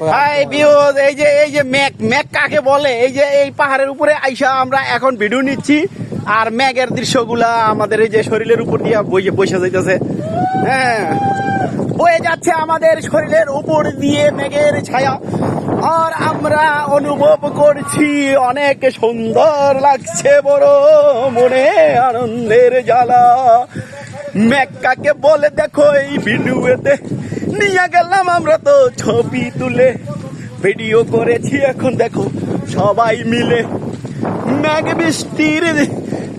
High বিয়স, এই যে মেঘ মেঘ কাকে বলে? এই পাহাড়ের উপরে আইসা আমরা এখন ভিডিও নিচ্ছি আর মেঘের দৃশ্যগুলা আমাদের এই যে শরীরের উপর দিয়ে বসে যাইতেছে। হ্যাঁ, বয়ে যাচ্ছে আমাদের শরীরের উপর দিয়ে মেঘের ছায়া, আর আমরা অনুভব করছি অনেক সুন্দর লাগছে, বড় মনে আনন্দের জ্বালা। মেঘ কাকে বলে দেখো এই ভিডিওতে নিয়ে গেলাম আমরা তো ছবি তুলে, ভিডিও করেছি এখন দেখো সবাই মিলে। মেঘ বৃষ্টির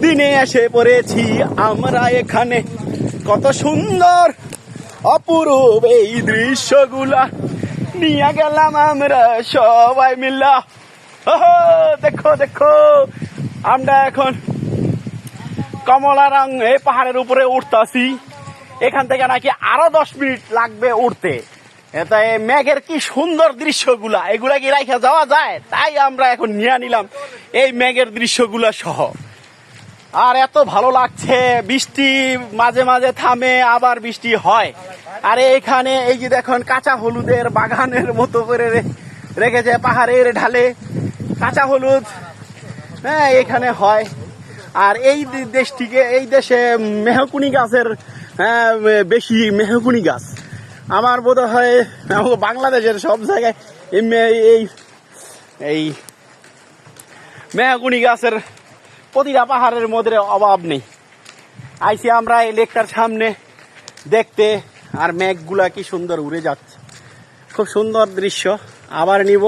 দিনে এসে পড়েছি আমরা এখানে, কত সুন্দর অপরূপ এই দৃশ্যগুলা নিয়ে গেলাম আমরা সবাই মিলা। দেখো দেখো, আমরা এখন কমলা রং এই পাহাড়ের উপরে উঠতাছি। এখান থেকে নাকি আরো 10 মিনিট লাগবে উঠতে। তাই মেঘের কি সুন্দর দৃশ্যগুলা, এগুলা কি রাখা যাওয়া যায়? তাই আমরা এখন নিয়ে নিলাম এই মেঘের দৃশ্যগুলা সহ। আর এত ভালো লাগছে, বৃষ্টি মাঝে মাঝে থামে আবার বৃষ্টি হয়। আর এখানে এই যে দেখুন কাঁচা হলুদের বাগানের মতো করে রেখেছে পাহাড়ের ঢালে কাঁচা হলুদ। হ্যাঁ, এখানে হয়। আর এই দেশটিকে, এই দেশে মেহকুনি গাছের বেশি, মেহকুনি গাছ আমার বোধ হয় বাংলাদেশের সব জায়গায় এই মেহকুনি গাছের প্রতিটা পাহাড়ের মধ্যে অভাব নেই। আইসি আমরা এই লেকটার সামনে দেখতে, আর মেঘগুলা কি সুন্দর উড়ে যাচ্ছে, খুব সুন্দর দৃশ্য। আবার নিব।